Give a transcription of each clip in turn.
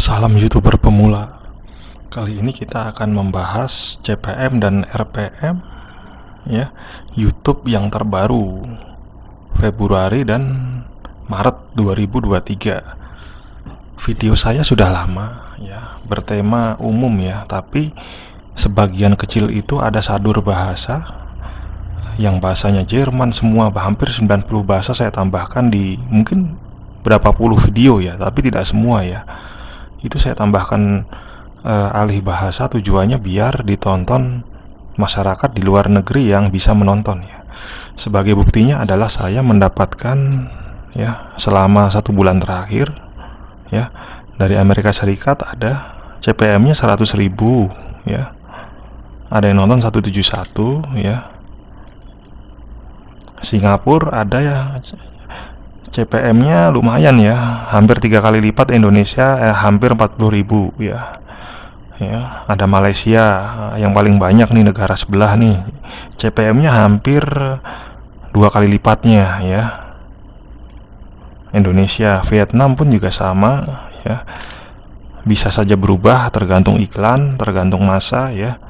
Salam YouTuber pemula. Kali ini kita akan membahas CPM dan RPM ya, YouTube yang terbaru Februari dan Maret 2023. Video saya sudah lama ya, bertema umum ya, tapi sebagian kecil itu ada sadur bahasa yang bahasanya Jerman semua, hampir 90 bahasa saya tambahkan di mungkin berapa puluh video ya, tapi tidak semua ya. Itu saya tambahkan alih bahasa, tujuannya biar ditonton masyarakat di luar negeri yang bisa menonton ya. Sebagai buktinya adalah saya mendapatkan ya selama 1 bulan terakhir ya, dari Amerika Serikat ada CPM-nya 100.000 ya. Ada yang nonton 171 ya. Singapura ada ya CPM-nya lumayan ya, hampir 3 kali lipat Indonesia, hampir 40.000 ya. Ya, ada Malaysia yang paling banyak nih, negara sebelah nih, CPM-nya hampir 2 kali lipatnya ya. Indonesia, Vietnam pun juga sama ya. Bisa saja berubah tergantung iklan, tergantung masa ya.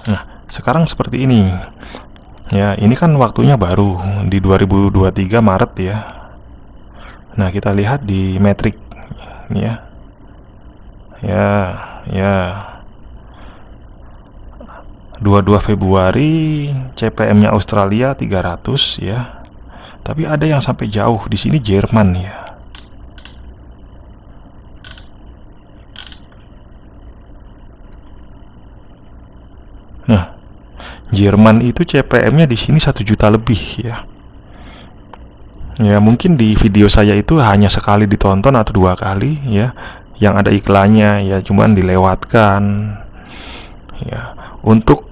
Nah, sekarang seperti ini. Ya, ini kan waktunya baru di 2023 Maret ya. Nah, kita lihat di metrik ya. Ya. 22 Februari CPM-nya Australia 300 ya. Tapi ada yang sampai jauh di sini, Jerman ya. Nah, Jerman itu CPM-nya di sini 1 juta lebih ya. Ya, mungkin di video saya itu hanya sekali ditonton atau 2 kali ya, yang ada iklannya ya, cuman dilewatkan ya. Untuk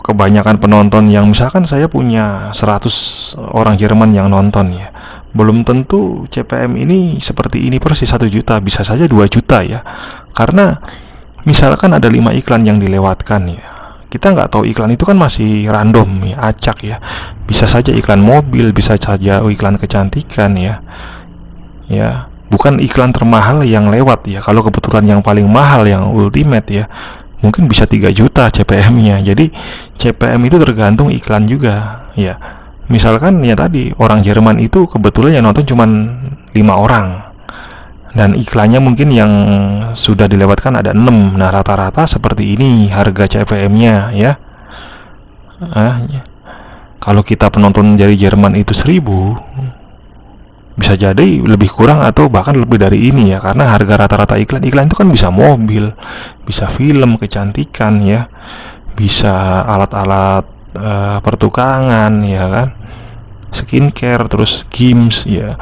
kebanyakan penonton yang misalkan saya punya 100 orang Jerman yang nonton ya, belum tentu CPM ini seperti ini persis 1 juta, bisa saja 2 juta ya. Karena misalkan ada 5 iklan yang dilewatkan ya, kita nggak tahu iklan itu kan masih random ya, acak ya. Bisa saja iklan mobil, bisa saja iklan kecantikan ya. Ya, bukan iklan termahal yang lewat ya. Kalau kebetulan yang paling mahal, yang ultimate ya, mungkin bisa 3 juta CPM-nya. Jadi CPM itu tergantung iklan juga ya. Misalkan ya tadi, orang Jerman itu kebetulan yang nonton cuma 5 orang, dan iklannya mungkin yang sudah dilewatkan ada 6. Nah, rata-rata seperti ini harga CPM-nya ya. Kalau kita penonton dari Jerman itu 1000, bisa jadi lebih kurang atau bahkan lebih dari ini ya, karena harga rata-rata iklan itu kan bisa mobil, bisa film kecantikan ya, bisa alat-alat pertukangan ya kan, skincare, terus games ya.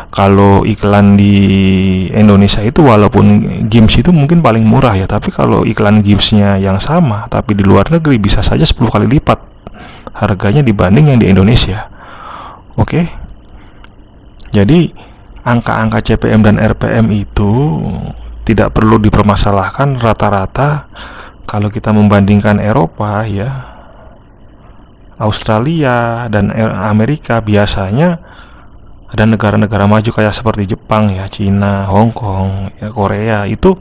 Kalau iklan di Indonesia itu walaupun games itu mungkin paling murah ya, tapi kalau iklan gamesnya yang sama tapi di luar negeri bisa saja 10 kali lipat harganya dibanding yang di Indonesia. Oke? Jadi angka-angka CPM dan RPM itu tidak perlu dipermasalahkan. Rata-rata kalau kita membandingkan Eropa ya, Australia dan Amerika, biasanya ada negara-negara maju kayak seperti Jepang ya, Cina, Hong Kong, ya, Korea itu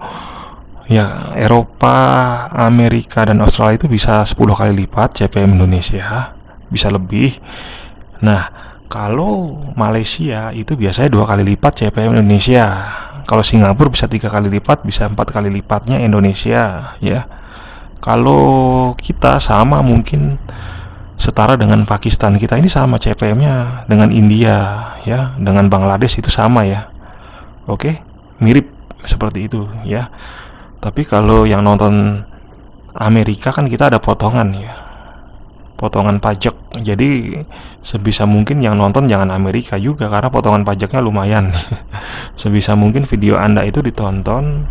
ya, Eropa, Amerika dan Australia itu bisa 10 kali lipat CPM Indonesia, bisa lebih. Nah, kalau Malaysia itu biasanya 2 kali lipat CPM Indonesia. Kalau Singapura bisa 3 kali lipat, bisa 4 kali lipatnya Indonesia ya. Kalau kita sama, mungkin setara dengan Pakistan. Kita ini sama CPM-nya dengan India ya, dengan Bangladesh itu sama ya. Oke, mirip seperti itu ya. Tapi kalau yang nonton Amerika kan kita ada potongan ya, potongan pajak. Jadi sebisa mungkin yang nonton jangan Amerika juga, karena potongan pajaknya lumayan. Sebisa mungkin video Anda itu ditonton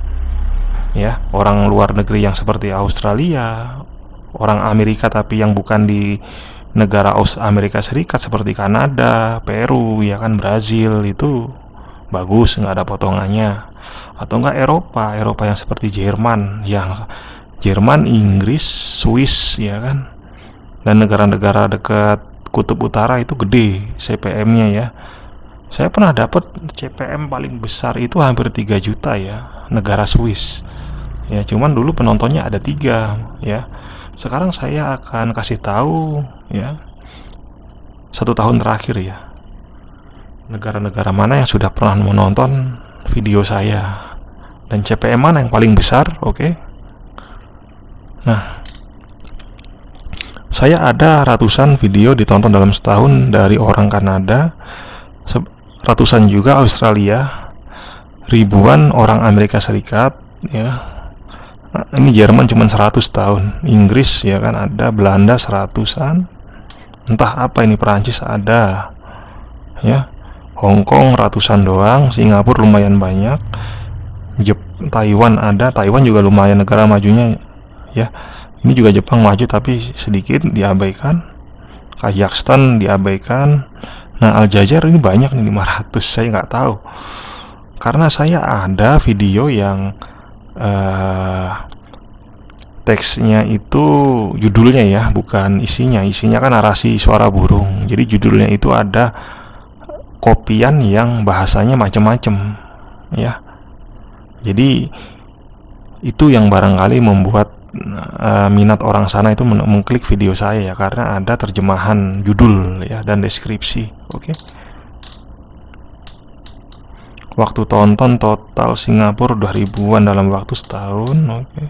ya orang luar negeri yang seperti Australia, orang Amerika tapi yang bukan di negara Amerika Serikat seperti Kanada, Peru ya kan, Brazil, itu bagus, nggak ada potongannya. Atau enggak Eropa yang seperti Jerman, Inggris, Swiss ya kan, dan negara-negara dekat kutub utara itu gede CPM-nya ya. Saya pernah dapat CPM paling besar itu hampir 3 juta ya, negara Swiss. Ya, cuman dulu penontonnya ada 3 ya. Sekarang saya akan kasih tahu ya, 1 tahun terakhir ya, negara-negara mana yang sudah pernah menonton video saya dan CPM mana yang paling besar, oke? Nah, saya ada ratusan video ditonton dalam setahun dari orang Kanada, ratusan juga Australia, ribuan orang Amerika Serikat ya. Ini Jerman cuma 100 tahun, Inggris ya kan ada, Belanda 100-an, entah apa ini, Perancis ada ya, Hong Kong ratusan doang, Singapura lumayan banyak, Taiwan ada, Taiwan juga lumayan negara majunya ya. Ini juga Jepang maju tapi sedikit diabaikan, Kazakhstan diabaikan. Nah, Aljazair ini banyak nih, 500, saya nggak tahu karena saya ada video yang teksnya itu judulnya ya, bukan isinya kan narasi suara burung, jadi judulnya itu ada kopian yang bahasanya macam-macam ya. Jadi itu yang barangkali membuat minat orang sana itu mengklik video saya ya, karena ada terjemahan judul ya dan deskripsi. Oke. Waktu tonton total Singapura udah ribuan dalam waktu setahun. Oke.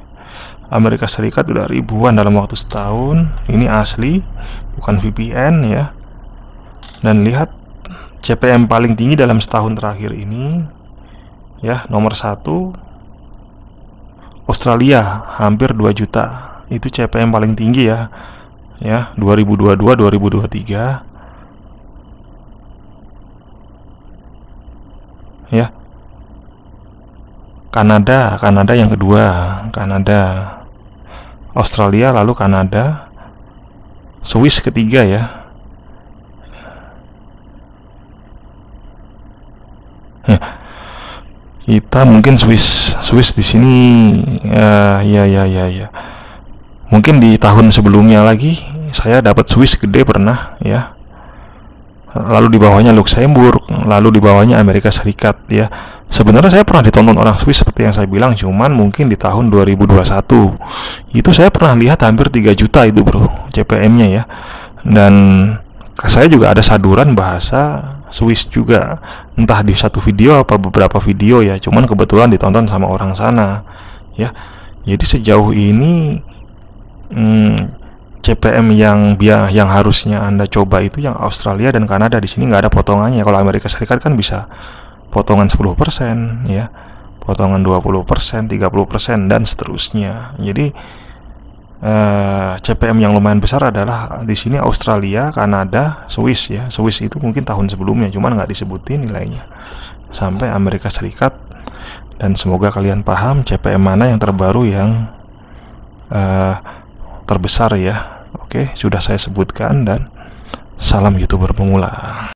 Amerika Serikat udah ribuan dalam waktu setahun. Ini asli, bukan VPN ya. Dan lihat CPM paling tinggi dalam setahun terakhir ini ya, nomor 1 Australia hampir 2 juta. Itu CPM paling tinggi ya. Ya, 2022 2023. Ya. Kanada yang kedua, Kanada. Australia lalu Kanada. Swiss ketiga ya. Kita mungkin Swiss di sini ya. Mungkin di tahun sebelumnya lagi saya dapat Swiss gede pernah ya. Lalu di bawahnya Luxembourg, lalu di bawahnya Amerika Serikat ya. Sebenarnya saya pernah ditonton orang Swiss seperti yang saya bilang, cuman mungkin di tahun 2021 itu saya pernah lihat hampir 3 juta itu bro CPM-nya ya. Dan saya juga ada saduran bahasa Swiss juga, entah di satu video apa beberapa video ya, cuman kebetulan ditonton sama orang sana ya. Jadi sejauh ini CPM yang harusnya Anda coba itu yang Australia dan Kanada. Di sini nggak ada potongannya. Kalau Amerika Serikat kan bisa potongan 10% ya, potongan 20%, 30% dan seterusnya. Jadi CPM yang lumayan besar adalah di sini Australia, Kanada, Swiss ya. Swiss itu mungkin tahun sebelumnya, cuman nggak disebutin nilainya, sampai Amerika Serikat. Dan semoga kalian paham CPM mana yang terbaru yang terbesar ya. Oke, sudah saya sebutkan, dan salam YouTuber pemula.